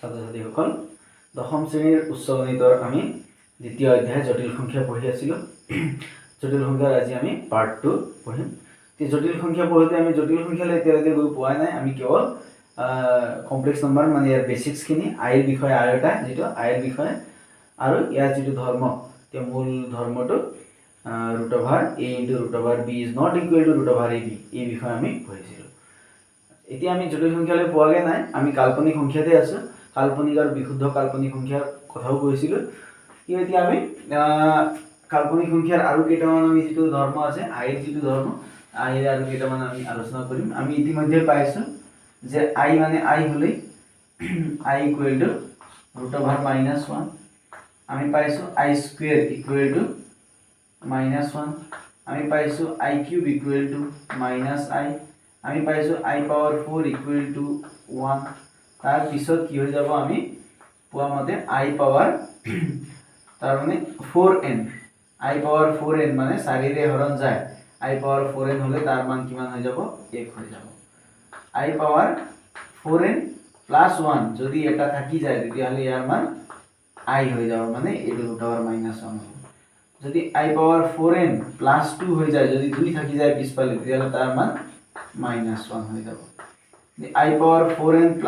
ছাত্ৰ ছাত্ৰীসকল দশম শ্ৰেণীৰ উচ্চ গণিতৰ আমি দ্বিতীয় অধ্যায় জটিল সংখ্যা পঢ়ি আছিলোঁ। জটিল সংখ্যাৰ আজি আমি পাৰ্ট 2 পঢ়িম। এই জটিল সংখ্যা পঢ়োতে আমি জটিল সংখ্যালৈ এতিয়ালৈকে গৈ পোৱা নাই। আমি কেৱল কমপ্লেক্স নম্বৰ মানে ইয়াৰ বেচিক্সখিনি আইৰ বিষয়ে আৰু এটা যেটো আইৰ বিষয়ে আৰু ইয়াৰ যেটো ধৰ্ম তে মূল ধৰ্মটো √a * √b is not equal to √ab এই বিষয়ে আমি পঢ়িছিলোঁ। এতিয়া আমি জটিল সংখ্যালৈ পোৱাগে নাই, আমি কাল্পনিক সংখ্যাতে আছো। কাল্পনিক আৰু বিশুদ্ধ কাল্পনিক সংখ্যাৰ কথাও কৈছিলোঁ। কিন্তু এতিয়া আমি কাল্পনিক সংখ্যাৰ আৰু কেইটামান আমি যেটো ধৰ্ম আছে আইৰ যেটো ধৰ্ম আইৰ আৰু কেইটামান আমি আলোচনা কৰিম। আমি ইতিমধ্যে পাইছো যে আই মানে আই হলে i = √(-1) আমি পাইছো i² = -1 আমি পাইছো i³ = -i আমি পাইছো i⁴ = 1 তাৰ পিছত কি হৈ যাব আমি পোৱা মতে i⁴ তাৰ মানে 4n i⁴n মানে 4 ৰে হৰণ যায় i⁴n হলে তাৰ মান কিমান হৈ যাব 1 হৈ যাব i⁴n + 1 যদি এটা থাকি যায় তেতিয়াহলে ইয়াৰ মান i হৈ যাব মানে এটো √(-1) হ'ব। যদি i⁴n + 2 হৈ যায় যদি 2 থাকি যায় পিছফালে তেতিয়াহলে তাৰ মান -1 হৈ যাব। i⁴n +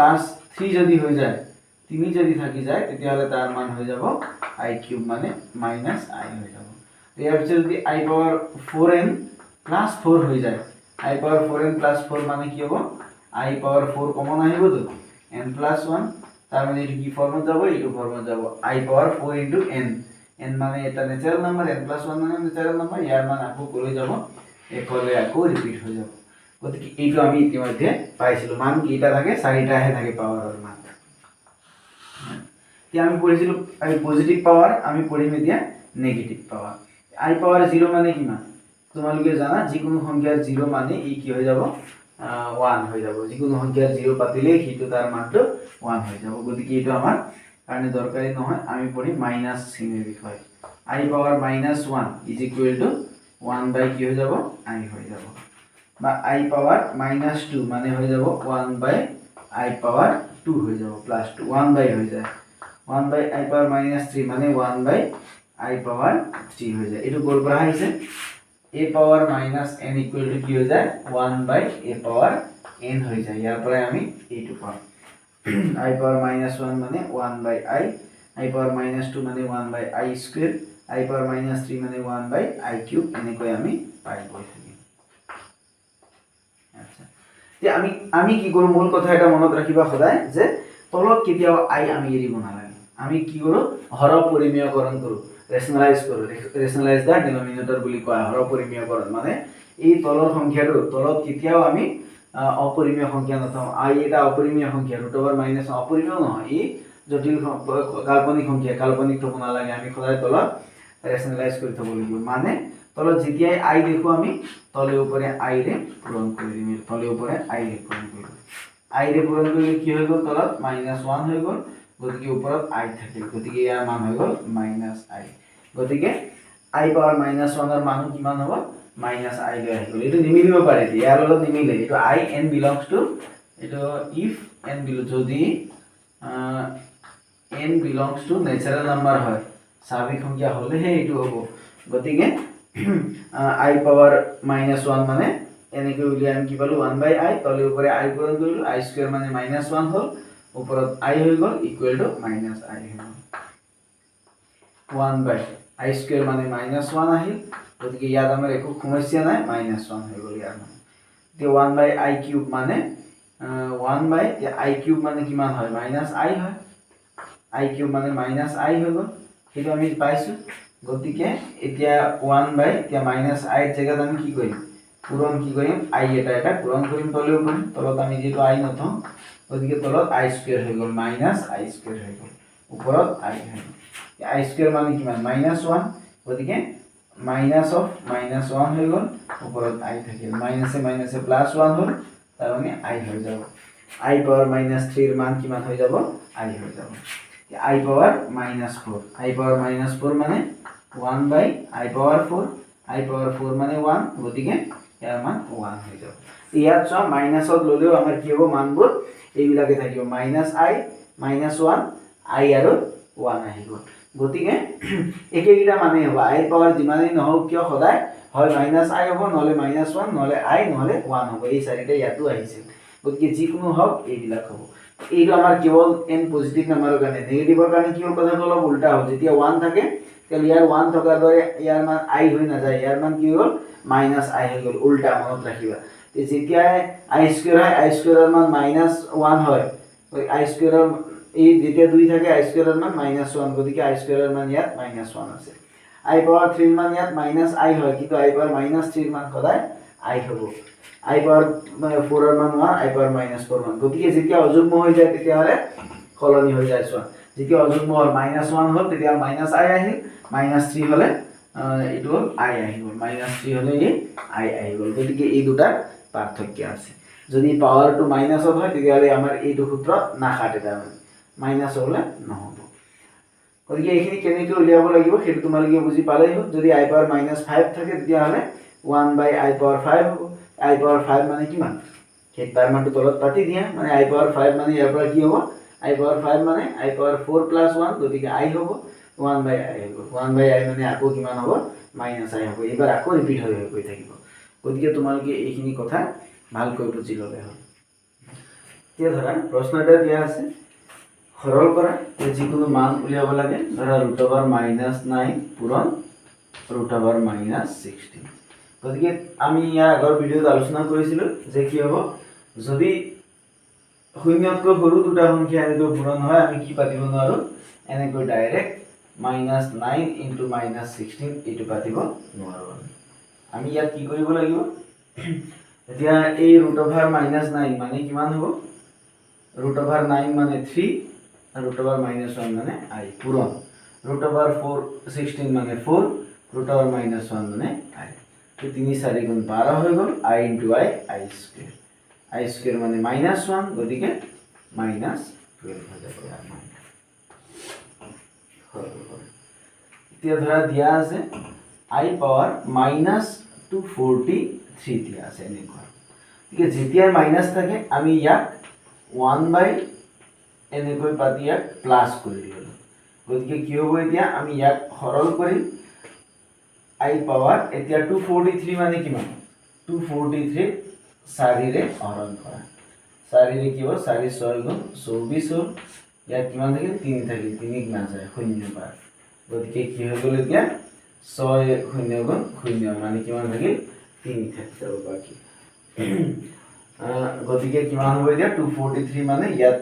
3 যদি হৈ যায় 3 যদি থাকি যায় তেতিয়াহলে তাৰ মান হৈ যাব i³ মানে -i হৈ যাব। ইয়াৰ পিছত যদি i⁴n + 4 হৈ যায় i⁴n + 4 মানে কি হ'ব i⁴ কমন আহিবতো n + 1 তাৰ মানে এটো কি ফৰ্মত যাব এটো ফৰ্মত যাব i⁴ * n n মানে এটা ন্যাচাৰাল নাম্বাৰ n + 1 মানে ন্যাচাৰাল নাম্বাৰ ইয়াৰ মান আকৌ কলৈ যাব একলে আকৌ ৰিপিট হৈ যাব। গতিকে এইটো আমি ইতিমধ্যে পাইছিলো মান কিটা থাকে 4টাহে থাকে পাৱাৰৰ মান। এতিয়া আমি পঢ়িছিলো আমি পজিটিভ পাৱাৰ আমি পঢ়িম এতিয়া নেগেটিভ পাৱাৰ। i⁴0 মানে কিমান তোমালোকে জানা যিকোনো সংখ্যাৰ 0 মানে ই কি হৈ যাব 1 হৈ যাব। যিকোনো সংখ্যাৰ 0 পাতিলে হিটো তাৰ মানটো 1 হৈ যাব। গতিকে এইটো আমাৰ কাৰণে দৰকাৰী নহয়। আমি পঢ়িম মাইনাস চিহ্নৰ বিষয় i⁻⁻1 = 1 কি হৈ যাব i হৈ যাব বা i⁻⁻2 মানে হৈ যাব 1/i⁻2 হৈ যাব +2 1/, হৈ যায় 1/i⁻³ মানে 1/i⁻3 হৈ যায়। এটো কোৰ পৰা আহিছে a⁻n = কি হৈ যায় 1/a⁻n হৈ যায়। ইয়াৰ পৰা আমি এইটো পাম i⁻⁻1 মানে 1/i i⁻⁻2 মানে 1/i², i⁻⁻3 মানে 1/i³ এনেকৈ আমি পাই গৈ থাকিম। আচ্ছা তে আমি কি কৰো মূল কথা এটা মনত ৰাখিবা সদায় যে তলত কেতিয়াও i আমি এৰিব নালাগে। আমি কি কৰো হৰ পৰিমেয়কৰণ কৰো ৰেশনালাইজ কৰো ৰেশনালাইজ দা ডিনোমিনেটৰ বুলি কোৱা হৰ পৰিমেয়কৰণ মানে এই তলৰ সংখ্যাটো তলত কেতিয়াও আমি অপৰিমেয় সংখ্যা নথওঁ। i এটা অপৰিমেয় সংখ্যা √(-1) অপৰিমেয় নহয় ই জটিল কাল্পনিক সংখ্যা কাল্পনিক থব নালাগে। আমি সদায় তলত ৰেশনালাইজ কৰি থব লাগিব মানে তলত যেতিয়াই i দেখো আমি তলে উপৰে i ৰে পূৰণ কৰি দিম তলে উপৰে i ৰে পূৰণ কৰিম i ৰে পূৰণ কৰিলে কি হৈ গল তলত -1 হৈ গল গতিকে ওপৰত i থাকিল গতিকে ইয়াৰ মান হৈ গল -i গতিকে i⁻⁻1 ৰ মান কিমান হ'ব -i লৈ আহি গল। এটো নিমিলিব পাৰে ইয়াৰ লগত নিমিলে এটো i n belongs to এটো if n belongs যদি n belongs to natural number হয় স্বাভাৱিক সংখ্যা হলেহে এটো হ'ব। গতিকে i⁻⁻1 মানে এনেকৈ উলিয়াই আমি কি পালো 1/i তলে উপৰে i পূৰণ কৰিলো i² মানে -1 হ'ল ওপৰত i হৈ গল = -i হৈ গল 1/i² মানে -1 আহিল গতিকে ইয়াত আমাৰ একো সমস্যা নাই -1 হৈ গল ইয়াৰ মানে। তে 1/i³ মানে 1/i³ মানে কিমান হয় -i হয় i³ মানে -i হৈ গল সেইটো আমি পাইছো। গতিকে এতিয়া 1/ এতিয়া -i ৰ জায়গাত আমি কি কৰিম পূৰণ কি কৰিম i এটা পূৰণ কৰিম তলে উপৰে তলত আমি যেটো i নথওঁ গতিকে তলত i² হৈ গল -i² হৈ গল ওপৰত i হৈ গল i² মানে কিমান -1 গতিকে -1 হৈ গল ওপৰত i থাকিল মাইনাসে মাইনাসে +1 হ'ল তাৰ মানে i হৈ যাব i⁻⁻3 ৰ মান কিমান হৈ যাব i হৈ যাব i⁻⁻4 মানে 1/i⁻4 i⁻4 মানে 1 গতিকে ইয়াৰ মান 1 হৈ যাব। ইয়াত চোৱা মাইনাসত ললেও আমাৰ কি হ'ব মানবোৰ এইবিলাকে থাকিব -i -1 i আৰু 1 আহি গ'ল গতিকে একেইটা মানে হ'ব i পাৱাৰ যিমানেই নহওক কিয় সদায় হয় -i হ'ব নহলে -1 নহলে i নহলে 1 হ'ব এই চাৰিটা ইয়াতো আহিছিল গতিকে যিকোনো হওক এইবিলাক হ'ব এইটো আমাৰ কেৱল n পজিটিভ নাম্বাৰৰ কাৰণে নেগেটিভৰ কাৰণে কি হ'ল কথাটো অলপ উল্টা হ'ল যেতিয়া 1 থাকে তেতিয়াহ'লে ইয়াৰ 1 থকাৰ দৰে ইয়াৰ মান i হৈ নাযায় ইয়াৰ মান কি হ'ল -i হৈ গ'ল উল্টা মনত ৰাখিবা যেতিয়া i স্কয়াৰ হয় i স্কয়াৰৰ মান -1 হয় i স্কয়াৰৰ এই যেতিয়া 2 থাকে i স্কয়াৰৰ মান -1 গতিকে i স্কয়াৰৰ মান ইয়াত -1 আছে i পাৱাৰ 3 মান ইয়াত -i হয় কিন্তু i পাৱাৰ -3 মান সদায় i হ'ব i পাৱাৰ 4 ৰ মান 1 i পাৱাৰ -4 মান গতিকে যেতিয়া অযুগ্ম হৈ যায় তেতিয়া হলে কলনি হৈ যায় চোৱা যেতিয়া অযুগ্ম হ'ল -1 হ'ল তেতিয়া -i আহিল -3 হলে এটো i আহি গ'ল -3 হলে এই i আহি গ'ল গতিকে এই দুটা পাৰ্থক্য আছে যদি পাৱাৰটো মাইনাসত হয় তেতিয়াহলে আমাৰ এইটো সূত্ৰ নাখাটে তাৰমানে মাইনাস হলে নহব গতিকে এইখিনি কেনেকৈ উলিয়াব লাগিব সেইটো তোমালোকে বুজি পালেই হ'ল যদি i পাৱাৰ -5 থাকে তেতিয়াহলে 1/i পাৱাৰ 5 হ'ব i পাৱাৰ 5 মানে কিমান সেই তাৰ মানটো তলত পাতি দিয়া মানে i পাৱাৰ 5 মানে ইয়াৰ পৰা কি হ'ব i পাৱাৰ 5 মানে i পাৱাৰ 4 + 1 গতিকে i হ'ব 1/i হ'ব 1/i মানে আকৌ কিমান হ'ব -i হ'ব এবাৰ আকৌ ৰিপিট হৈ গৈ থাকিব গতিকে তোমালোকে এইখিনি কথা ভালকৈ বুজি ল'লে হ'ল এতিয়া ধৰা প্ৰশ্ন এটা দিয়া আছে সৰল কৰা যিকোনো মান উলিয়াব লাগে ধৰা √9 পূৰণ √16 গতিকে আমি ইয়াৰ আগৰ ভিডিঅ'ত আলোচনা কৰিছিলোঁ যে কি হ'ব যদি শূন্যতকৈ সৰু দুটা সংখ্যা এনেকৈ পূৰণ হয় আমি কি পাতিব নোৱাৰো এনেকৈ ডাইৰেক্ট -9 * -16 এইটো পাতিব নোৱাৰো আমি ইয়াত কি কৰিব লাগিব এতিয়া এই √9 মানে কিমান হ'ব √9 মানে 3 আৰু √-1 মানে i পূৰণ √4 16 মানে 4 √-1 মানে i তো 3 4 গুণ 12 হৈ গ'ল i * i স্কয়াৰ মানে -1 গতিকে -12 হৈ যাব ইয়াৰ মান এতিয়া ধৰা দিয়া আছে i পাৱাৰ -243 দিয়া আছে এনেকুৱা ঠিক আছে যেতিয়া মাইনাস থাকে আমি ইয়াক 1/, এনেকৈ পাতি ইয়াক প্লাস কৰি দিলো গতিকে কি হ'ব এতিয়া আমি ইয়াক সৰল কৰিম i পাৱাৰ এতিয়া 243 মানে কিমান 243 4 ৰে হৰণ কৰা 4 ৰে কি হ'ব 4 6 গুণ 24 হ'ল ইয়াত কিমান থাকিল 3 থাকিল 3 না যায় 0 পাৰ গতিকে কি হৈ গ'ল এতিয়া 6 0 গুণ 0 মানে কিমান থাকিল 3 থাকি যাব বাকি গতিকে কিমান হ'ব এতিয়া 243 মানে ইয়াত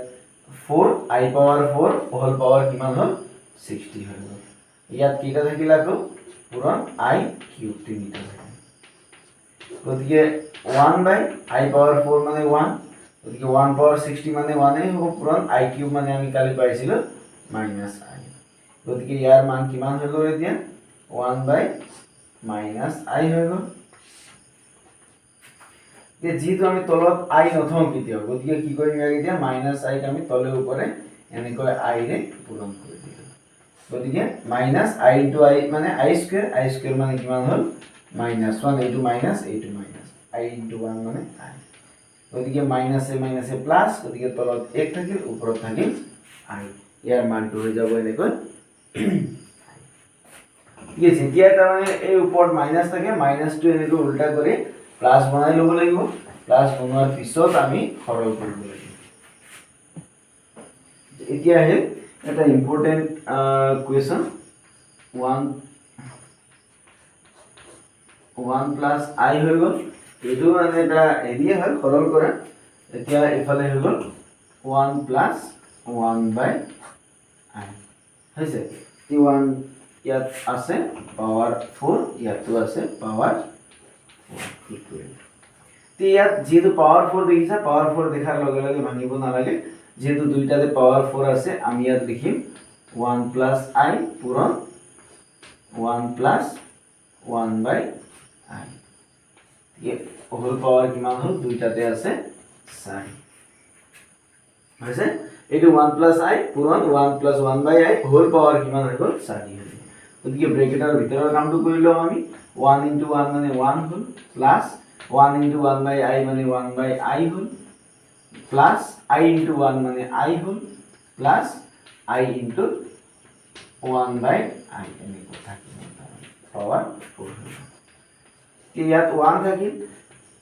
4 i পাৱাৰ 4 হোল পাৱাৰ কিমান হ'ল 60 হৈ গ'ল ইয়াত কিটা থাকিল আকৌ পূৰণ i কিউব 3টা থাকে গতিকে 1/i পাৱাৰ 4 মানে 1 গতিকে 1 পাৱাৰ 60 মানে 1 এই হ'ব পূৰণ i কিউব মানে আমি কালি পাইছিলো -i গতিকে ইয়াৰ মান কিমান হৈ গ'ল এতিয়া 1/-i হৈ গ'ল যেহেতু আমি তলত i নথওঁ কেতিয়াও গতিকে কি কৰিম ইয়াক এতিয়া -i ক আমি তলে ওপৰে এনেকৈ i ৰে পূৰণ কৰি দিলো গতিকে -i * i মানে i স্কয়াৰ মানে কিমান হ'ল -1 এইটো মাইনাস এইটো মাইনাস i * 1 মানে i গতিকে মাইনাসে প্লাস গতিকে তলত 1 থাকিল ওপৰত থাকিল i ইয়াৰ মানটো হৈ যাব এনেকৈ যেতিয়া তাৰমানে এই ওপৰত মাইনাস থাকে মাইনাসটো এনেকৈ উল্টা কৰি প্লাস বনাই ল'ব লাগিব প্লাস বনোৱাৰ পিছত আমি সৰল কৰিব লাগিব এতিয়া হে এটা ইম্পৰ্টেন্ট কোৱেশ্চন 1 প্লাস i হৈ গ'ল এটো মানে এটা এৰিয়া হয় সৰল কৰা এতিয়া এফালে হৈ গ'ল 1 প্লাস 1/i হৈছে টি 1 ইয়াত আছে পাৱাৰ 4 ইয়াতো আছে পাৱাৰ 4 ইকুৱেল টি ইয়াত যেহেতু পাৱাৰ 4 দেখিছা পাৱাৰ 4 দেখাৰ লগে লগে ভাঙিব নালাগে যেহেতু দুইটাতে পাৱাৰ 4 আছে আমি ইয়াত লিখিম 1 প্লাস i পূৰণ 1 প্লাস 1/i ये होल पावर किमान হল দুইটাতে আছে 4 হৈছে এটো 1 প্লাস i পূৰণ 1 প্লাস 1/i হোল পাৱাৰ কিমান হৈ গ'ল 4 হৈ গ'ল গতিকে ব্ৰেকেটৰ ভিতৰৰ কামটো কৰিলো আমি 1 * 1 মানে 1 হল প্লাস 1 * 1/i মানে 1/i hall plus I into 1 মানে I hall plus I into 1/I এনেকৈ থাকিব পাৱাৰ 4 ইয়াত 1 থাকিল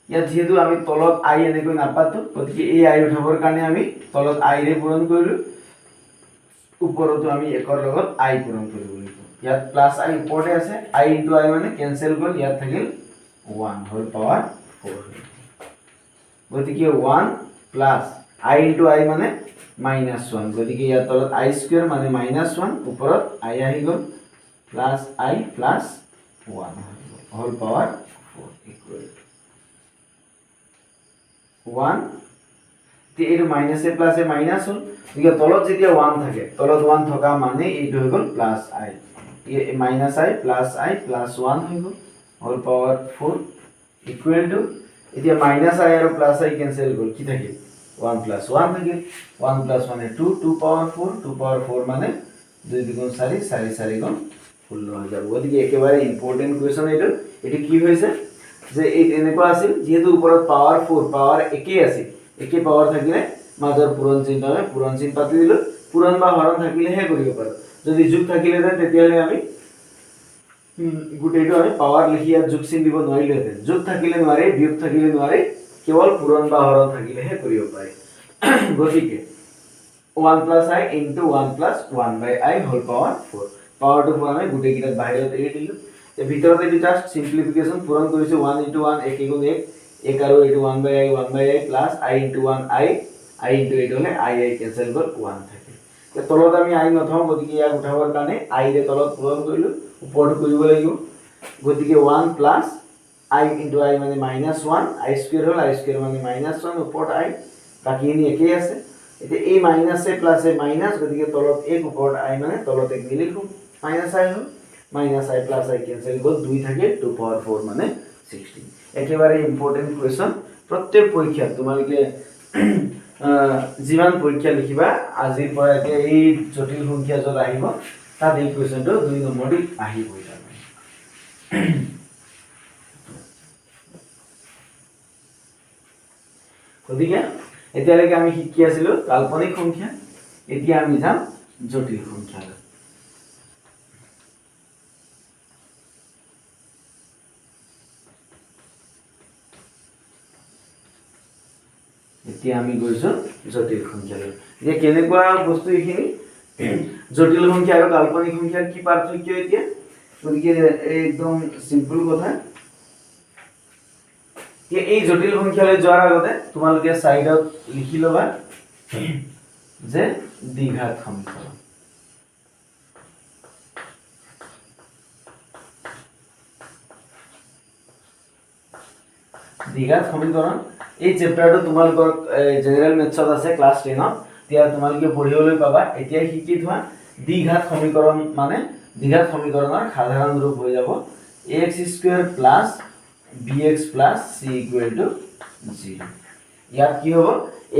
ইয়াত যেহেতু আমি তলত I এনেকৈ নাপাতো গতিকে এই I উঠাবৰ কাৰণে আমি তলত I ৰে পূৰণ কৰিলো ওপৰতো আমি 1 ৰ লগত I পূৰণ কৰিব লাগিব ইয়াত প্লাস I ওপৰতে আছে I into I মানে কেনসেল গল ইয়াত থাকিল 1 হোল পাৱাৰ 4 গতিকে 1 প্লাস I into I মানে -1 গতিকে ইয়াত তলত I স্কয়ার মানে -1 ওপৰত I আহি গল plus I plus 1 whole power 4 equal 1 তে এটো মাইনাস এ প্লাস এ মাইনাস হল গতিকে তলত যেতিয়া 1 থাকে তলত 1 থকা মানে এইটো হৈ গল plus I minus I plus 1 হৈ গল হোল পাৱাৰ 4 ইকুৱেল টু এতিয়া মাইনাস I আৰু প্লাস I কেনসেল গল কি থাকে 1 plus 1 থাকে 1 plus 1 2 2 power 4 2 power 4 মানে 2 দ্বিগুণ 4 4 4 গুণ 16 হৈ যাব গতিকে একেবাৰে ইম্পৰ্টেন্ট কোৱেশ্চন এটো কি হৈছে যে এই এনেকুৱা আছিল যেহেতু ওপৰত পাৱাৰ 4 পাৱাৰ একে আছিল একে পাৱাৰ থাকিলে মাজৰ পূৰণ চিহ্ন পাতি দিলো পূৰণ বা হৰণ থাকিলেহে কৰিব পাৰো যদি যোগ থাকিলে তেতিয়ালে আমি গুটেটো আমি পাৱাৰ লিখিয়া যোগ চিহ্ন দিব নোৱাৰিলেহেঁতেন যোগ থাকিলে নোৱাৰে বিয়োগ থাকিলে নোৱাৰে কেৱল পূৰণ বা হৰণ থাকিলেহে কৰিব পাৰি গতিকে 1 plus I into 1 plus 1/I whole power 4 power to 4 আমি গুটে কিটা বাহিৰত এৰি দিলো তে ভিতৰতে এটা জাস্ট সিম্পলিফিকেশন পূৰণ কৰিছো 1 into 1 1 গুণ 1 1 আৰু এটো 1/I plus I into 1 I into 8 হলে I কেনসেল গল 1 থাকে তে তলত আমি I নথওঁ গতিকে ইয়াক উঠাবৰ কাৰণে I ৰে তলত পূৰণ কৰিলো ওপৰটো কৰিব লাগিব গতিকে 1 plus I into I মানে -1 I square hall I square মানে -1 ওপৰত I বাকি এনি একেই আছে এতে এই মাইনাস এ প্লাস এ মাইনাস গতিকে তলত 1 ওপৰত I মানে তলত 1 লিখো -I হল -I plus I কেনসেল গল 2 থাকে 2 power 4 মানে 16 একেবাৰে ইম্পৰ্টেন্ট কোৱেশ্চন প্ৰত্যেক পৰীক্ষা তোমালোকে জীবন পৰীক্ষা লিখিবা আজিৰ পৰা এই জটিল সংখ্যা যত আহিব তাত এই কোৱেশ্চনটো 2 নম্বৰ আহিবই গতিকে এতিয়ালৈকে আমি শিকি আছিলো কাল্পনিক সংখ্যা এতিয়া আমি যাম জটিল সংখ্যা এতিয়া আমি গৈছো জটিল সংখ্যা যে কেনেকুৱা বস্তু এখিনি জটিল সংখ্যা আৰু কাল্পনিক সংখ্যাৰ কি পাৰ্থক্য এতিয়া গতিকে একদম সিম্পল কথা যে এই জটিল সংখ্যালৈ যোৱাৰ আগতে তোমালোকে সাইডত লিখি লবা যে দ্বিঘাত সমীকৰণ দ্বিঘাত সমীকৰণ এই চ্যাপ্টাৰটো তোমালোকৰ জেনাৰেল মেথছত আছে ক্লাস 10 ত তেতিয়া তোমালোকে পঢ়িবলৈ পাবা এতিয়া শিকি থোৱা দ্বিঘাত সমীকৰণ মানে দ্বিঘাত সমীকৰণৰ সাধাৰণ ৰূপ হৈ যাব ax² + bx + c = 0 ইয়াত কি হ'ব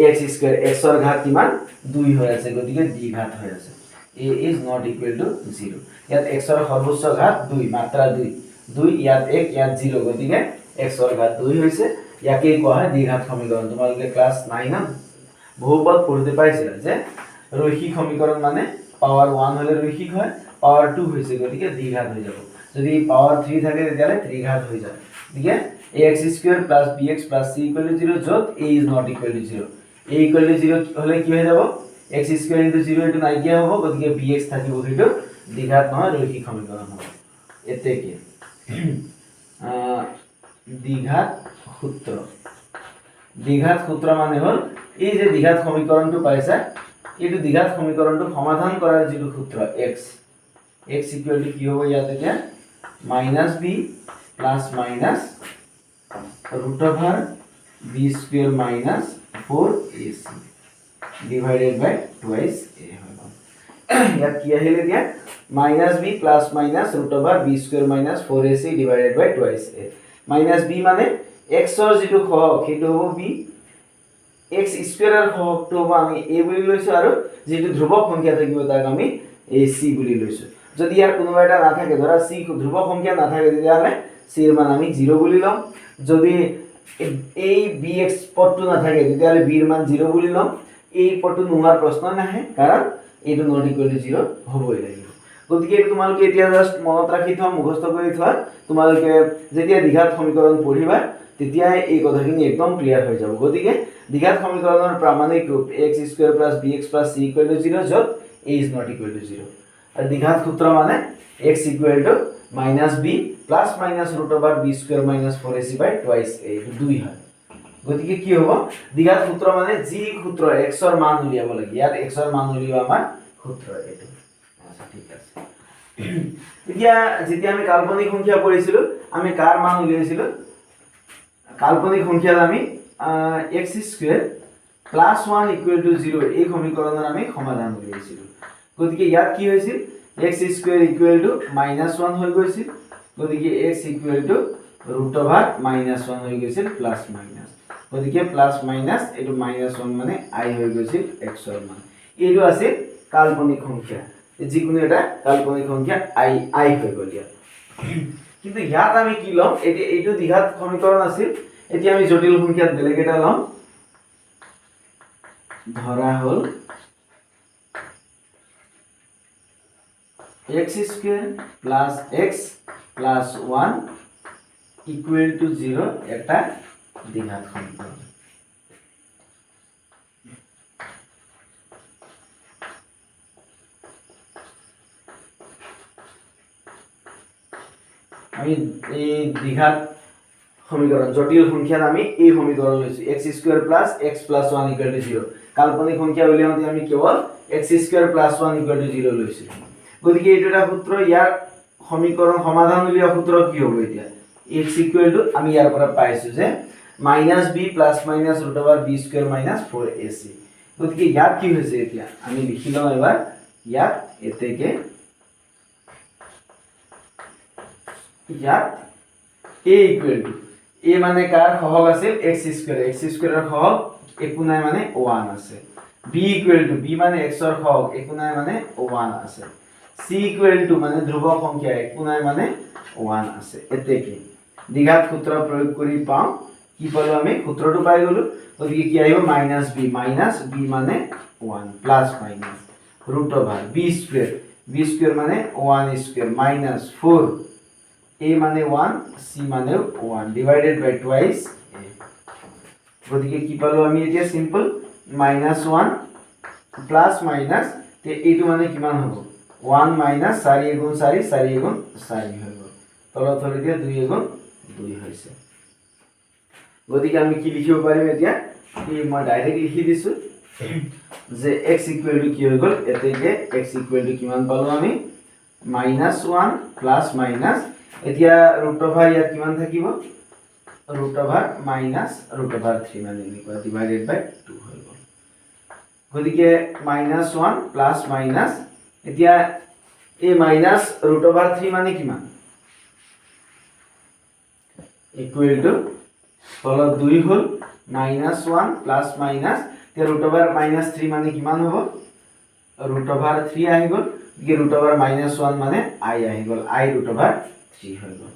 ax² x ৰ ঘাত কিমান 2 হৈ আছে গতিকে দ্বিঘাত হৈ আছে a is not equal to 0 ইয়াত x ৰ সৰ্বোচ্চ ঘাত 2 মাত্ৰা 2 ইয়াত 1 ইয়াত 0 গতিকে x ৰ ঘাত 2 হৈছে ইয়াকে কোৱা হয় দ্বিঘাত সমীকৰণ তোমালোকে ক্লাস 9 ত বহুপদ পঢ়িতে পাইছিলা যে রৈখিক সমীকরণ মানে পাওয়ার 1 হলে রৈখিক হয় পাওয়ার 2 হইছে গতিকে দ্বিঘাত হৈ যাব যদি পাওয়ার 3 থাকে তেতিয়ালে ত্রিঘাত হৈ যায় ঠিক আছে ax² + bx + c = 0 যত a is not equal to 0 a equal to 0 হলে কি হৈ যাব x² * 0 এটো নাইকিয়া হ'ব গতিকে bx থাকিব হেটো দ্বিঘাত নহয় রৈখিক সমীকরণ হ'ব এতে কি দ্বিঘাত সূত্র মানে হল এই যে দ্বিঘাত সমীকৰণটো পাইছা এইটো দ্বিঘাত সমীকৰণটো সমাধান কৰাৰ যিটো সূত্ৰ x = কি হ'ব ইয়াত এতিয়া -b + √b² - 4ac divided by twice a হ'ব ইয়াত কি আহিল এতিয়া -b + √b² - 4ac divided by twice a -b মানে x ৰ যিটো সহগ সেইটো হ'ব b x² ৰ সহগটো হ'ব আমি a বুলি লৈছো আৰু যেটো ধ্ৰুবক সংখ্যা থাকিব তাক আমি ac বুলি লৈছো যদি ইয়াৰ কোনোবা এটা না থাকে ধৰা c ধ্ৰুবক সংখ্যা না থাকে তেতিয়ালে c এর মান আমি 0 বুলি লম যদি এই bx পদটো নাথাকে তেতিয়াহ'লে b ৰ মান 0 বুলি ল'ম এই পদটো নোহোৱাৰ প্ৰশ্ন নাহে কাৰণ এইটো নট ইকুৱেল টু 0 হ'বই লাগিব গতিকে এইটো তোমালোকে এতিয়া জাস্ট মনত ৰাখি থোৱা মুখস্থ কৰি থোৱা তোমালোকে যেতিয়া দ্বিঘাত সমীকৰণ পঢ়িবা তেতিয়া এই কথাখিনি একদম ক্লিয়াৰ হৈ যাব গতিকে দ্বিঘাত সমীকৰণৰ প্ৰামাণিক ৰূপ x² + bx + c = 0 য'ত a is not equal to 0 আৰু দ্বিঘাত সূত্ৰ মানে x = -b ± √b² - 4ac / twice a এইটো 2 হয় গতিকে কি হ'ব দ্বিঘাত সূত্ৰ মানে যি সূত্ৰ x ৰ মান উলিয়াব লাগে ইয়াত x ৰ মান উলিওৱা আমাৰ সূত্ৰ এইটো আচ্ছা ঠিক আছে এতিয়া যেতিয়া আমি কাল্পনিক সংখ্যা পঢ়িছিলো আমি কাৰ মান উলিয়াইছিলো কাল্পনিক সংখ্যাত আমি x² + 1 = 0 এই সমীকৰণৰ আমি সমাধান উলিয়াইছিলো গতিকে ইয়াত কি হৈছিল x² = -1 হৈ গৈছিল গতিকে x = √(-1) হৈ গৈছিল প্লাস মাইনাস গতিকে প্লাস মাইনাস এটো -1 মানে i হৈ গৈছিল x ৰ মান এইটো আছিল কাল্পনিক সংখ্যা যিকোনো এটা কাল্পনিক সংখ্যা i হৈ গ'ল ইয়াত কিন্তু ইয়াত আমি কি লম এইটো দ্বিঘাত সমীকৰণ আছিল এতিয়া আমি জটিল সংখ্যাত বেলেগ এটা লম ধৰা হল x² + x + 1 = 0 একটা দ্বিঘাত সমীকরণ আমি এই দ্বিঘাত সমীকরণ জটিল সংখ্যাত আমি এই সমীকরণ লৈছো x² + x + 1 = 0 কাল্পনিক সংখ্যা উলিয়াওতে আমি কেৱল x² + 1 = 0 লৈছো গতিকে এইটো এটা সূত্ৰ ইয়াৰ সমীকৰণ সমাধান উলিওৱা সূত্ৰ কি হ'ব এতিয়া x = আমি ইয়াৰ পৰা পাইছো যে -b ± √(b² - 4ac গতিকে ইয়াত কি হৈছে এতিয়া আমি লিখি লম এবাৰ ইয়াত এতেকে ইয়াত a = a মানে কাৰ সহগ আছিল x² ৰ সহগ একো নাই মানে 1 আছে b = b মানে x ৰ সহগ একো নাই মানে 1 আছে c = মানে ধ্ৰুব সংখ্যা একো নাই মানে 1 আছে এতেকে দ্বিঘাত সূত্ৰ প্ৰয়োগ কৰি পাও কি পালো আমি সূত্ৰটো পাই গলো গতিকে কি আহিব -b b মানে 1 প্লাস মাইনাস √(b²) মানে 1² -4 a মানে 1 c মানে 1 ডিভাইডেড বাই টুৱাইস a গতিকে কি পালো আমি এতিয়া সিম্পল -1 প্লাস মাইনাস তে এইটো মানে কিমান হ'ব 1 - 4 * 4 4 * 4 হৈ গ'ল তলত হলে দিয়া 2 * 2 হৈছে গতিকে আমি কি লিখিব পাৰিম এতিয়া কি মই ডাইৰেক্ট লিখি দিছো যে x = কি হৈ গ'ল এতেকে x = কিমান পালো আমি -1 প্লাস মাইনাস এতিয়া √() ইয়াত কিমান থাকিব √(-3 মানে এনেকুৱা ডিভাইডেড বাই 2 হৈ গ'ল গতিকে -1 প্লাস মাইনাস এতিয়া এই -√(3 মানে কিমান ইকুৱেল টু তলত 2 হল -1 প্লাস মাইনাস তে √(-3 মানে কিমান হ'ব √(3 আহি গ'ল কি √(-1 মানে i আহি গ'ল i √(3 হৈ গ'ল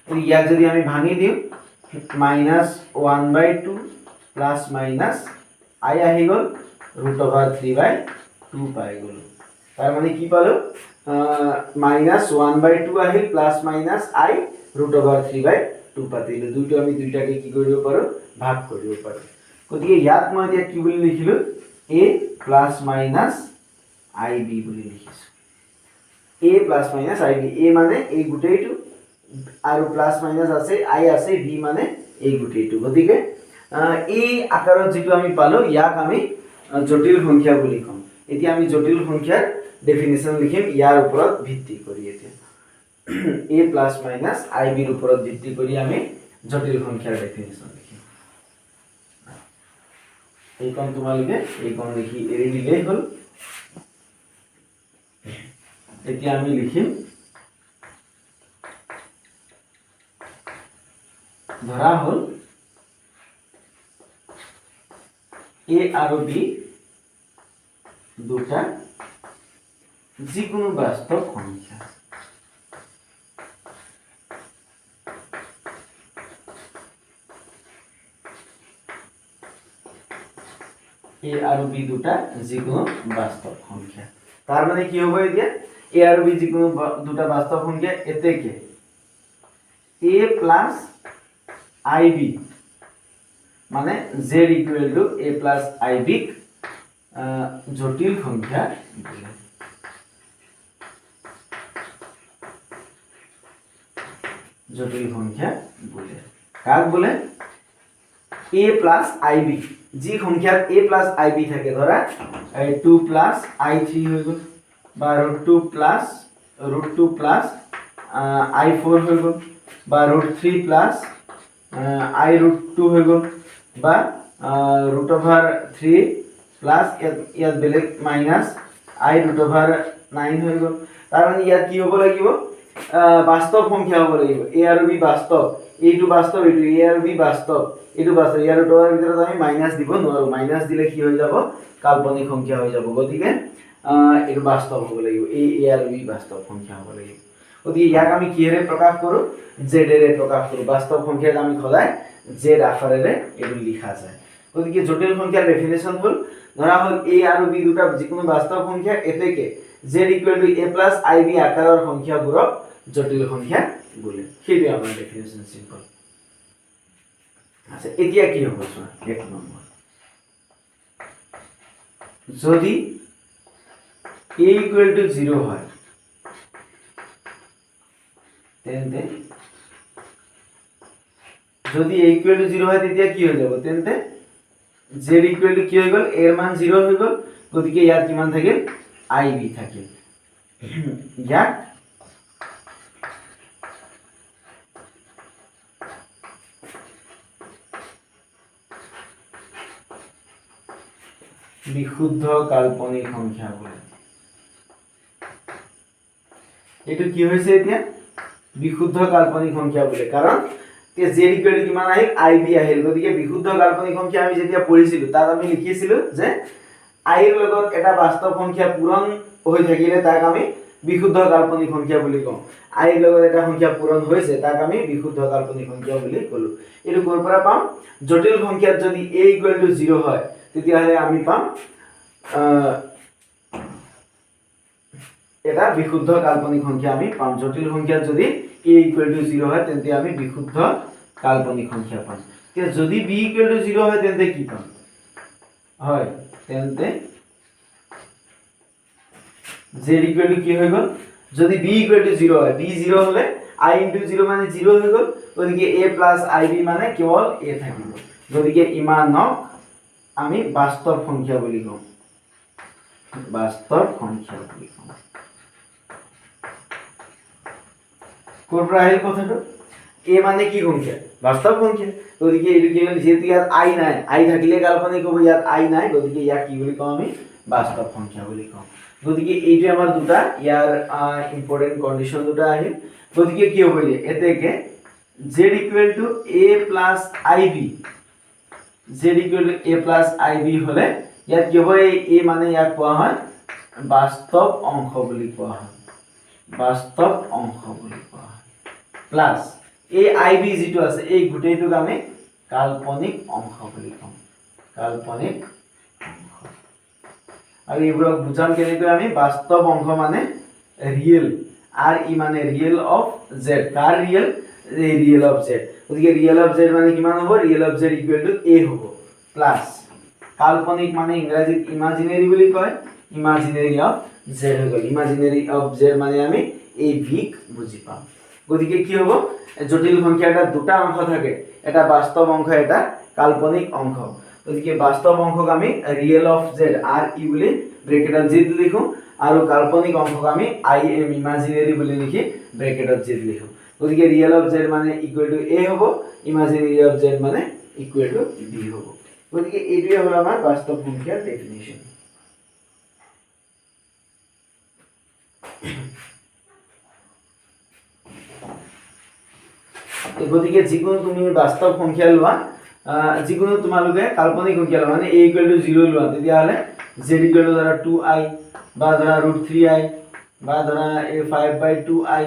তো ইয়াক যদি আমি ভাঙি দিও -1/2 প্লাস মাইনাস i আহি গ'ল √(3/2 পাই গ'ল তাৰ মানে কি পালো -1/2 আহিল প্লাস মাইনাস i √(3/2 পাতিলো দুইটো আমি দুইটাকে কি কৰিব পাৰো ভাগ কৰিব পাৰো গতিকে ইয়াত মই এতিয়া কি বুলি লিখিলো a প্লাস মাইনাস ib বুলি লিখিছো a plus minus ib a মানে এই গুটেইটো আৰু প্লাস মাইনাস আছে i আছে b মানে এই গুটেইটো গতিকে এই আকাৰত যেটো আমি পালো ইয়াক আমি জটিল সংখ্যা বুলি কম এতিয়া আমি জটিল সংখ্যাৰ ডেফিনিশন লিখিম ইয়াৰ ওপৰত ভিত্তি কৰি এতিয়া a প্লাস মাইনাস ib ৰ ওপৰত ভিত্তি কৰি আমি জটিল সংখ্যাৰ ডেফিনিশন লিখিম এইখন তোমালোকে এইখন লিখি এৰি দিলেই হল এতিয়া আমি লিখিম ধৰা হল a আৰু b দুটা যিকোনো বাস্তৱ সংখ্যা এ আৰু বি দুটা যিকোনো বাস্তৱ সংখ্যা তাৰ মানে কি হ'ব এতিয়া এ আৰু বি যিকোনো দুটা বাস্তৱ সংখ্যা এতেকে a plus ib মানে z equal to a plus ib জটিল সংখ্যা বলে জটিল সংখ্যা বলে কাক বলে a plus ib যি সংখ্যাত a plus ib থাকে ধৰা 2 plus i3 হৈ গল বা √2 plus i4 হৈ গল বা √3 plus i√2 হৈ গল বা √3 plus ইয়াত বেলেগ মাইনাস i√9 হৈ গল তাৰ মানে ইয়াত কি হ'ব লাগিব বাস্তৱ সংখ্যা হ'ব লাগিব a আৰু b বাস্তৱ এইটো বাস্তৱ এইটো a আৰু b বাস্তৱ এইটো বাস্তৱ ইয়াৰ ৰুটৰ ভিতৰত আমি মাইনাস দিব নোৱাৰো মাইনাস দিলে কি হৈ যাব কাল্পনিক সংখ্যা হৈ যাব গতিকে এইটো বাস্তৱ হ'ব লাগিব a আৰু b বাস্তৱ সংখ্যা হ'ব লাগিব গতিকে ইয়াক আমি কিহেৰে প্ৰকাশ কৰো z এৰে প্ৰকাশ কৰো বাস্তৱ সংখ্যাক আমি সদায় z আখৰেৰে এইটো লিখা যায় গতিকে জটিল সংখ্যাৰ ডেফিনেশন হ'ল ধৰা হ'ল a আৰু b দুটা যিকোনো বাস্তৱ সংখ্যা এতেকে z equal to a plus ib আকাৰৰ সংখ্যাবোৰক জটিল সংখ্যা বলে সেইটো আমাৰ ডেফিনেশন সিম্পল আচ্ছা এতিয়া কি হ'ব চোৱা এক নম্বৰ যদি a equal to 0 হয় তেন্তে যদি a equal to 0 হয় তেতিয়া কি হৈ যাব তেন্তে z equal to কি হৈ গল a এর মান 0 হৈ গল গতিকে ইয়াত কিমান থাকিল ib থাকিল ইয়াত বিশুদ্ধ কাল্পনিক সংখ্যা বলে এটো কি হৈছে এতিয়া বিশুদ্ধ কাল্পনিক সংখ্যা বলে কাৰণ তে z ইকুৱেল টু কিমান আহিল ib আহিল গতিকে বিশুদ্ধ কাল্পনিক সংখ্যা আমি যেতিয়া পঢ়িছিলো তাত আমি লিখিছিলো যে i এর লগত এটা বাস্তৱ সংখ্যা পূৰণ হৈ থাকিলে তাক আমি বিশুদ্ধ কাল্পনিক সংখ্যা বুলি কওঁ i এর লগত এটা সংখ্যা পূৰণ হৈছে তাক আমি বিশুদ্ধ কাল্পনিক সংখ্যা বুলি কলো এটো কোৰ পৰা পাম জটিল সংখ্যাত যদি a ইকুৱেল টু 0 হয় তেতিয়া হলে আমি পাম এটা বিশুদ্ধ কাল্পনিক সংখ্যা আমি পাম জটিল সংখ্যাত যদি a ইকুৱেল টু 0 হয় তেন্তে আমি বিশুদ্ধ কাল্পনিক সংখ্যা পাম তে যদি b ইকুৱেল টু 0 হয় তেন্তে কি পাম হয় তেন্তে z ইকুৱেল টু কি হৈ গল যদি b ইকুৱেল টু 0 হয় b 0 হলে i * 0 মানে 0 হৈ গল গতিকে a + ib মানে কেৱল a থাকিব গতিকে ইমানক আমি বাস্তৱ সংখ্যা বুলি কওঁ বাস্তৱ সংখ্যা বুলি কওঁ কোৰ পৰা আহিল কথাটো a মানে কি সংখ্যা বাস্তৱ সংখ্যা গতিকে এটো কি হ'ল যেহেতু ইয়াত i নাই i থাকিলে কাল্পনিক হ'ব ইয়াত i নাই গতিকে ইয়াক কি বুলি কওঁ আমি বাস্তৱ সংখ্যা বুলি কওঁ গতিকে এইটো আমাৰ দুটা ইয়াৰ ইম্পৰ্টেন্ট কন্ডিশন দুটা আহিল গতিকে কি হ'ব এতেকে z equal to a plus ib z equal to a plus ib হলে ইয়াত কি হ'ব a মানে ইয়াক কোৱা হয় বাস্তৱ অংশ বুলি কোৱা হয় বাস্তৱ অংশ বুলি কোৱা হয় প্লাস a ib যেটো আছে এই গুটেইটোক আমি কাল্পনিক অংশ বুলি কওঁ কাল্পনিক অংশ আৰু এইবোৰক বুজাম কেনেকৈ আমি বাস্তৱ অংশ মানে ৰিয়েল আর ই মানে real of z car real real of z ওদিকে রিয়েল অফ z মানে কিমান হ'ব real of z equal to a হ'ব প্লাস কাল্পনিক মানে ইংৰাজীত ইমাজিনারি বুলি কয় ইমাজিনারি অফ z হৈ গল ইমাজিনারি অফ z মানে আমি a ভিক বুজি পাম ওদিকে কি হ'ব জটিল সংখ্যাটা দুটা অংশ থাকে এটা বাস্তৱ অংশ এটা কাল্পনিক অংশ ওদিকে বাস্তৱ অংশক আমি ৰিয়েল অফ z আৰ ই বুলি ব্ৰ্যাকেটত z লিখো আৰু কাল্পনিক অংশক আমি i am imaginary বুলি লিখি ব্র্যাকেটত z লিখো ওদিকে রিয়েল অফ z মানে ইকুয়াল টু a হ'ব ইমাজিনারি অফ z মানে ইকুয়াল টু b হ'ব ওদিকে এইটোই হলো আমাৰ বাস্তৱ সংখ্যাৰ ডেফিনিশন গতিকে যিকোনো তুমি বাস্তৱ সংখ্যা লোৱা যিকোনো তোমালোকে কাল্পনিক সংখ্যা লোৱা মানে a = 0 লোৱা তেতিয়া হলে z = ধৰা 2i বা ধৰা √3i বা ধৰা a 5/2i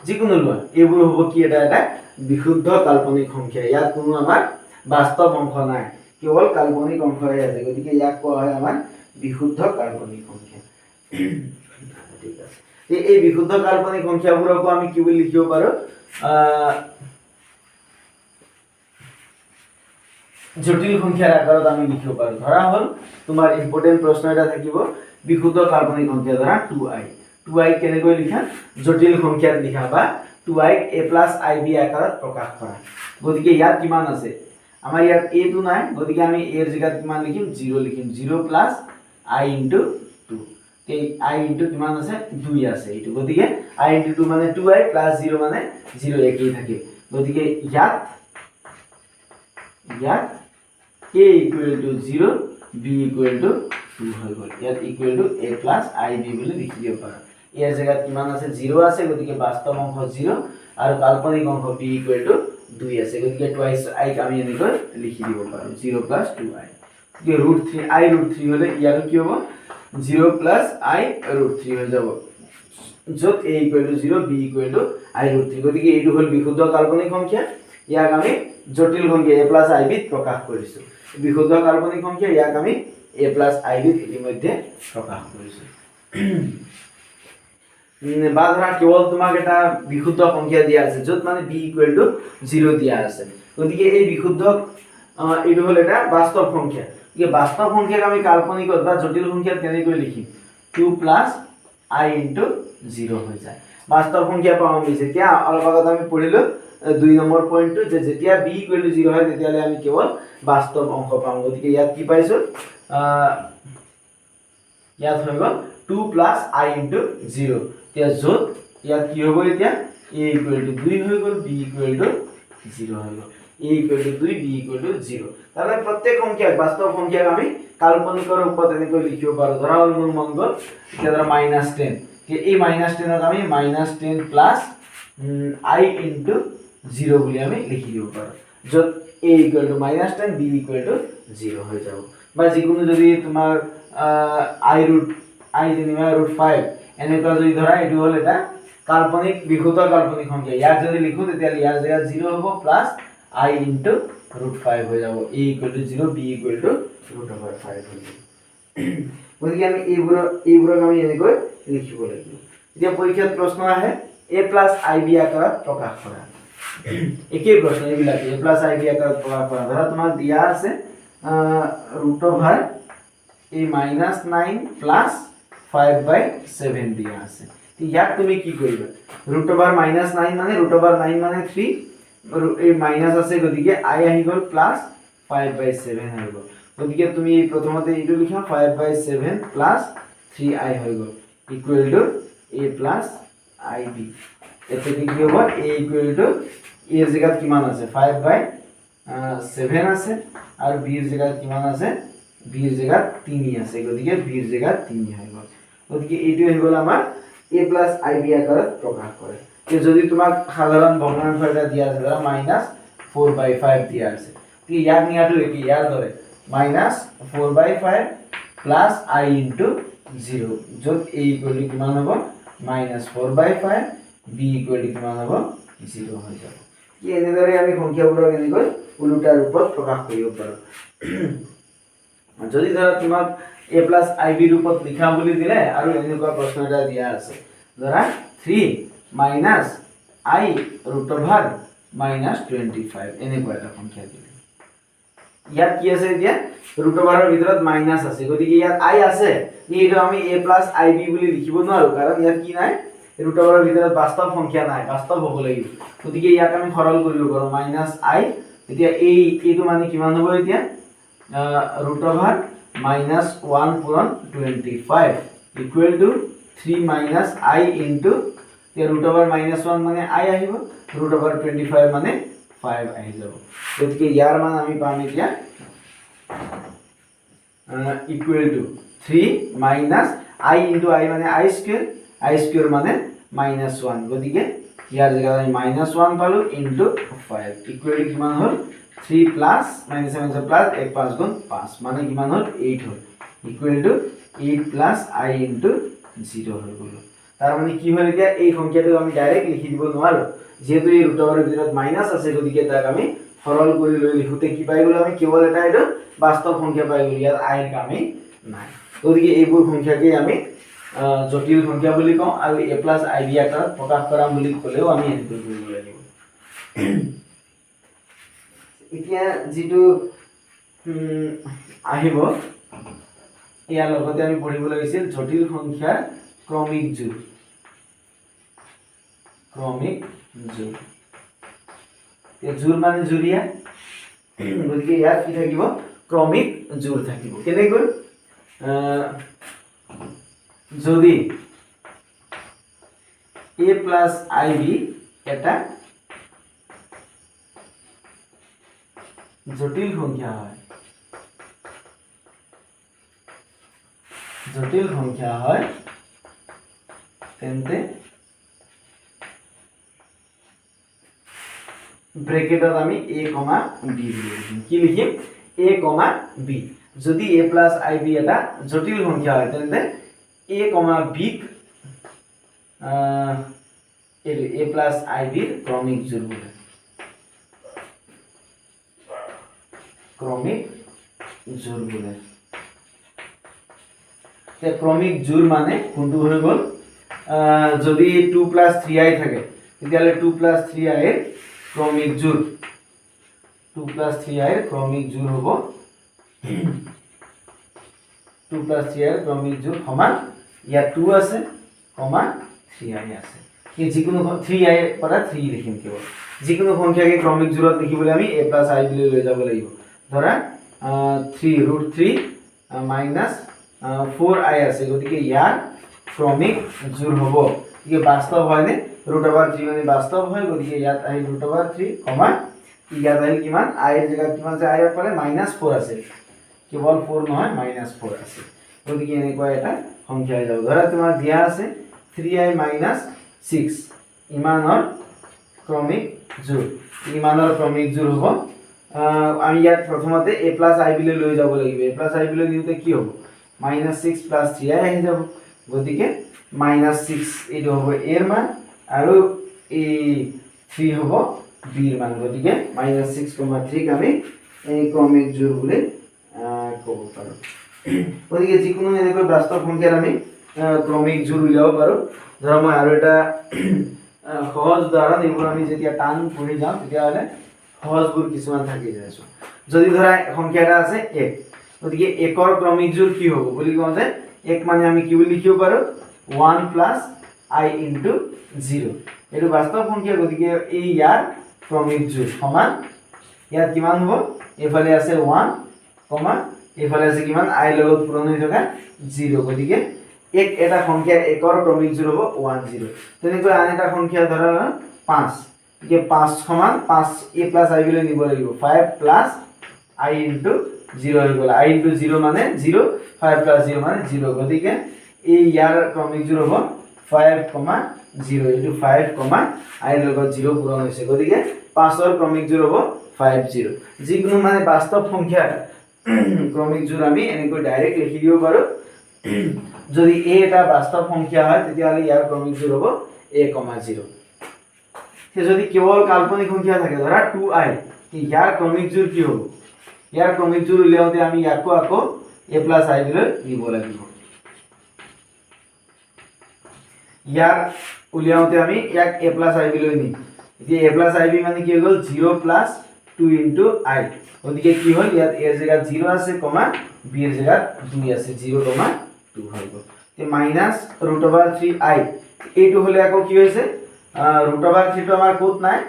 যিকোনো লোৱা এইবোৰ হ'ব কি এটা বিশুদ্ধ কাল্পনিক সংখ্যা ইয়াত কোনো আমাৰ বাস্তৱ অংশ নাই কেৱল কাল্পনিক অংশহে আছে, গতিকে ইয়াক কোৱা হয় আমাৰ বিশুদ্ধ কাল্পনিক সংখ্যা। ঠিক আছে, এই বিশুদ্ধ কাল্পনিক সংখ্যাবোৰকো আমি কি বুলি লিখিব পাৰো, জটিল সংখ্যাৰ আকাৰত আমি লিখিব পাৰো। ধৰা হল তোমাৰ ইম্পৰ্টেন্ট প্ৰশ্ন এটা থাকিব, বিশুদ্ধ কাল্পনিক সংখ্যা ধৰা 2i, 2i কেনেকৈ লিখা, জটিল সংখ্যাত লিখা বা 2i a plus ib আকাৰত প্ৰকাশ কৰা। গতিকে ইয়াত কিমান আছে, আমাৰ ইয়াত a টো নাই, গতিকে আমি a এর জায়গাত কিমান লিখিম, 0 লিখিম, 0 plus i into 2, এই i into কিমান আছে, 2 আছে এইটো, গতিকে i into 2 মানে 2i plus 0 মানে 0 একেই থাকে। গতিকে ইয়াত a equal to 0, b equal to 2 হৈ গ'ল। ইয়াত equal to a plus ib বুলি লিখি দিব পাৰা। ইয়াৰ জায়গাত কিমান আছে, 0 আছে, গতিকে বাস্তৱ অংশ 0 আৰু কাল্পনিক অংশ b equal to 2 আছে, গতিকে twice i আমি এনেকৈ লিখি দিব পাৰো, 0 plus 2i। গতিকে √3 i √3 হলে ইয়াৰো কি হ'ব, 0 plus i √3 হৈ যাব, য'ত a equal to 0, b equal to i √3। গতিকে এইটো হ'ল বিশুদ্ধ কাল্পনিক সংখ্যা, ইয়াক আমি জটিল সংখ্যা a plus ib প্ৰকাশ কৰিছো। বিশুদ্ধ কাল্পনিক সংখ্যা, ইয়াক আমি a plus ib ইতিমধ্যে প্ৰকাশ কৰিছো। বা ধৰা কেৱল তোমাক এটা বিশুদ্ধ সংখ্যা দিয়া আছে, য'ত মানে b equal to 0 দিয়া আছে, গতিকে এই বিশুদ্ধ এইটো হ'ল এটা বাস্তৱ সংখ্যা। গতিকে বাস্তৱ সংখ্যাক আমি কাল্পনিকত বা জটিল সংখ্যাত কেনেকৈ লিখিম, 2 plus i into 0 হৈ যায়। বাস্তৱ সংখ্যা পাম আমি যেতিয়া অলপ আগত আমি পঢ়িলো 2 নম্বৰ পইণ্টটো, যে যেতিয়া b equal to 0 হয় তেতিয়ালে আমি কেৱল বাস্তৱ অংশ পাম। গতিকে ইয়াত কি পাইছো, ইয়াত হৈ গ'ল 2 plus i into 0, এতিয়া য'ত ইয়াত কি হ'ব, এতিয়া a equal to 2 হৈ গ'ল, b equal to 0 হৈ গ'ল, a equal to 2, b equal to 0। তাহলে প্ৰত্যেক সংখ্যাক, বাস্তৱ সংখ্যাক আমি কাল্পনিকৰ ৰূপত এনেকৈ লিখিব পাৰো। ধৰা হল মোৰ মন গ'ল এতিয়া ধৰা -10, এই -10ক আমি -10 plus i into 0 বুলি আমি লিখি দিব পাৰো, য'ত a equal to -10, b equal to 0 হৈ যাব। বা যিকোনো যদি তোমাৰ i যেনিবা √5 এনেকুৱা যদি ধৰা, এইটো হ'ল এটা কাল্পনিক বিশুদ্ধ কাল্পনিক সংখ্যা, ইয়াক যদি লিখো তেতিয়াহ'লে ইয়াৰ জেগাত 0 হ'ব প্লাছ i into √5 হৈ যাব, a equal to 0, b equal to √5 হৈ যাব। গতিকে আমি এইবোৰক আমি এনেকৈ লিখিব লাগিব। এতিয়া পৰীক্ষাত প্ৰশ্ন আহে a plus ib আকাৰত প্ৰকাশ কৰা, একেই প্ৰশ্ন এইবিলাক, a plus ib আকাৰত প্ৰকাশ কৰা। ধৰা তোমাক দিয়া আছে √a -9 plus 5/7 দিয়া আছে, ইয়াক তুমি কি কৰিবা, √9 মানে √9 মানে 3, এই মাইনাস আছে, গতিকে i আহি গ'ল প্লাস 5/7 হৈ গ'ল। গতিকে তুমি প্ৰথমতে এইটো লিখা 5/7 প্লাস 3i হৈ গ'ল, equal to a plus ib। এতে কি হ'ব, a ইকুৱেল টু a এৰ জায়গাত কিমান আছে, 5/7 আছে, আৰু b এর জায়গাত কিমান আছে, b এর জায়গাত 3 আছে, গতিকে b এর জায়গাত 3 হৈ গ'ল। গতিকে এইটো হৈ গ'ল আমাৰ a plus ib আকাৰত প্ৰকাশ কৰে। যদি তোমাক সাধাৰণ ভগ্নাংশ এটা দিয়া আছে, ধৰা -4/5 দিয়া আছে, তো ইয়াক নিয়াটো কি, ইয়াৰ দৰে -4/5 প্লাস i into 0, য'ত a ইকুৱেল টু কিমান হ'ব, -4/5, b ইকুৱেল টু কিমান হ'ব, 0 হৈ যাব। কি এনেদৰে আমি সংখ্যাবোৰক এনেকৈ ওলোটা ৰূপত প্ৰকাশ কৰিব পাৰোঁ। যদি ধৰা তোমাক a plus ib ৰূপত লিখা বুলি দিলে আৰু এনেকুৱা প্ৰশ্ন এটা দিয়া আছে, ধৰা 3 minus i √-25 এনেকুৱা এটা সংখ্যা দিলে, ইয়াত কি আছে, এতিয়া √-ৰ ভিতৰত মাইনাস আছে, গতিকে ইয়াত i আছে, এইটো আমি a plus ib বুলি লিখিব নোৱাৰো, কাৰণ ইয়াত কি নাই, √-ৰ ভিতৰত বাস্তৱ সংখ্যা নাই, বাস্তৱ হ'ব লাগিব। গতিকে ইয়াক আমি সৰল কৰিব পাৰো, -i, এতিয়া এইটো মানে কিমান হ'ব, এতিয়া √-1 পূৰণ 25 equal to 3 minus i into, √-1 মানে i আহিব, √-25 মানে 5 আহি যাব। গতিকে ইয়াৰ মান আমি পাম এতিয়া equal to 3 minus i into i মানে i স্কয়াৰ মানে -1, গতিকে ইয়াৰ জায়গাত আমি -1 পালো ইনটু 5 ইকুৱেল টু কিমান হ'ল, 3 প্লাস -7 প্লাস 1 5 গুণ 5 মানে কিমান হ'ল, 8 হ'ল, equal to 8 plus i into 0 হৈ গ'ল। তাৰ মানে কি হ'ল, এতিয়া এই সংখ্যাটো আমি ডাইৰেক্ট লিখি দিব নোৱাৰো, যেহেতু এই √-ৰ ভিতৰত মাইনাস আছে, গতিকে তাক আমি সৰল কৰি লৈ লিখোতে কি পাই গ'লো আমি কেৱল এটা এইটো বাস্তৱ সংখ্যা পাই গ'লো ইয়াত আইৰ কামেই নাই গতিকে এইবোৰ সংখ্যাকে আমি জটিল সংখ্যা বুলি কওঁ আৰু a প্লাছ ib আকাৰত প্ৰকাশ কৰা বুলি ক'লেও আমি এনেকৈ কৰিব লাগিব এতিয়া যেটো আহিব ইয়াৰ লগতে আমি পঢ়িব লাগিছিল জটিল সংখ্যাৰ ক্ৰমিক জোড় এই জোড় মানে জুৰিয়া গতিকে ইয়াত কি থাকিব ক্ৰমিক জোড় থাকিব কেনেকৈ যদি a plus ib এটা জটিল সংখ্যা হয় তেন্তে ব্ৰেকেটত আমি a, b লিখিম কি লিখিম a, b যদি a plus ib এটা জটিল সংখ্যা হয় তেন্তে a, b a plus ib ৰ ক্ৰমিক জোড় বোলে তে ক্ৰমিক জোড় মানে কোনটো হৈ গ'ল যদি 2 plus 3i থাকে তেতিয়ালে 2 plus 3i ৰ ক্ৰমিক জোড় 2 plus 3i ৰ ক্ৰমিক জোড় হ'ব 2 plus 3i ৰ ক্ৰমিক জোড় সমান ইয়াত 2 আছে 3i আছে কি যিকোনো 3i পৰা 3 লিখিম কেৱল যিকোনো সংখ্যাকে ক্ৰমিক জোড়ত লিখিবলৈ আমি a plus i বুলি লৈ যাব লাগিব ধৰা 3√3 minus 4i আছে গতিকে ইয়াৰ ক্ৰমিক জোড় হ'ব কি বাস্তৱ হয় নে √3 মানে বাস্তৱ হয় গতিকে ইয়াত আহি √3 ইয়াত আহি কিমান i ৰ জায়গাত কিমান আছে i ৰ পালে -4 আছে কেৱল 4 নহয় -4 আছে গতিকে এনেকুৱা এটা সংখ্যা হৈ যাব ধৰা তোমাৰ দিয়া আছে 3i - 6 ইমানৰ ক্ৰমিক জোড় হ'ব আমি ইয়াত প্ৰথমতে a plus i বুলি লৈ যাব লাগিব a plus i বুলি নিউতে কি হ'ব -6 plus 3i আহি যাব গতিকে -6 এটো হ'ব a ৰ মান আৰু এই 3 হ'ব b ৰ মান গতিকে -6,3 আমি এই ক্ৰমিক জোড় বুলি ক'ব পাৰো গতিকে যিকোনো এনেকৈ বাস্তৱ সংখ্যাৰ আমি ক্ৰমিক জোড় উলিয়াব পাৰো ধৰা মই আৰু এটা সহজ উদাহৰণ এইবোৰ আমি যেতিয়া টান পঢ়ি যাম তেতিয়াহ'লে সহজবোৰ কিছুমান থাকি যায় যদি ধৰা সংখ্যা এটা আছে 1 গতিকে 1 ৰ ক্ৰমিক জোড় কি হ'ব বুলি কওঁ যে 1 মানে আমি কি বুলি লিখিব পাৰো 1 plus i into 0 এটো বাস্তৱ সংখ্যা গতিকে এই ইয়াৰ ক্ৰমিক জোড় সমান ইয়াত কিমান হ'ব এফালে আছে 1, এফালে আছে কিমান i লগত পূৰণ হৈ থকা 0 গতিকে এক এটা সংখ্যাৰ 1 ৰ ক্ৰমিক জোড় হ'ব 1 0 তেনেকৈ আন এটা সংখ্যা ধৰা 5 যে 5 সমান 5 a plus i বুলি নিব লাগিব 5 plus i into 0 হৈ গ'ল i into 0 মানে 0 5 plus 0 মানে 0 গতিকে এই ইয়াৰ ক্ৰমিক জোড় হ'ব 5,0 এটো 5, i লগত 0 পূৰণ হৈছে গতিকে 5 ৰ ক্ৰমিক জোড় হ'ব 50 যিকোনো মানে বাস্তৱ সংখ্যা ক্ৰমিক জোড় আমি এনেকৈ ডাইৰেক্ট লিখি দিব পাৰো যদি a এটা বাস্তৱ সংখ্যা হয় তেতিয়াহ'লে ইয়াৰ ক্ৰমিক জোড় হ'ব a, 0 যদি কেৱল কাল্পনিক সংখ্যা থাকে ধৰা 2i ইয়াৰ ক্ৰমিক জোড় কি হ'ব ইয়াৰ ক্ৰমিক জোড় উলিয়াওতে আমি ইয়াকো আকৌ a plus i লৈ নিব লাগিব ইয়াৰ উলিয়াওতে আমি ইয়াক a plus i লৈ নিম এতিয়া a plus ib মানে কি হৈ গ'ল 0 plus 2 into i গতিকে কি হ'ল ইয়াত a ৰ জায়গাত 0 আছে b ৰ জায়গাত 2 আছে 0, 2 হৈ গ'ল তে -√3i এইটো হলে আকৌ কি হৈছে √3 টো আমাৰ কোত নাই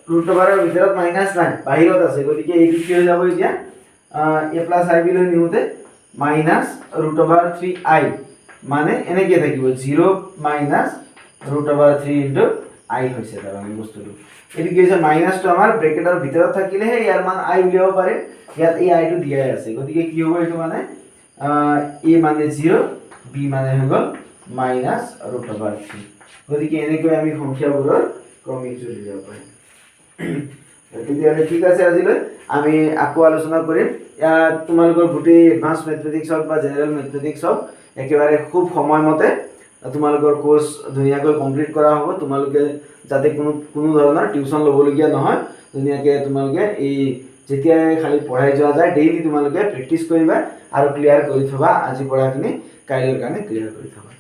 √ৰ ভিতৰত মাইনাস নাই বাহিৰত আছে গতিকে এইটো কি হৈ যাব এতিয়া a plus ib লৈ নিউতে -√3i মানে এনেকে থাকিব 0 -√3 into i হৈছে তাৰমানে বস্তুটো এটো কি হৈছে মাইনাসটো আমাৰ ব্ৰেকেটৰ ভিতৰত থাকিলে হে ইয়াৰ মান i উলিয়াব পাৰে ইয়াত এই i টো দিয়াই আছে গতিকে কি হ'ব এটো মানে a মানে 0 b মানে হৈ গ'ল -√3 গতিকে এনেকৈ আমি সংখ্যাবোৰৰ ক্ৰমিক জোড় উলিয়াব পাৰিম তেতিয়াহ'লে ঠিক আছে আজিলৈ আমি আকৌ আলোচনা কৰিম তোমালোকৰ গোটেই এডভান্স মেথমেটিক্স হওক বা জেনাৰেল মেথমেটিক্স হওক একেবাৰে খুব সময়মতে তোমালোকৰ কোৰ্স ধুনীয়াকৈ কমপ্লিট কৰা হ'ব। তোমালোকে যাতে কোনো ধৰণৰ টিউচন ল'বলগীয়া নহয়, ধুনীয়াকৈ তোমালোকে এই যেতিয়াই খালি পঢ়াই যোৱা যায় ডেইলি তোমালোকে প্ৰেক্টিছ কৰিবা আৰু ক্লিয়াৰ কৰি থবা। আজি পঢ়াখিনি কাইলৈৰ কাৰণে ক্লিয়াৰ কৰি থবা।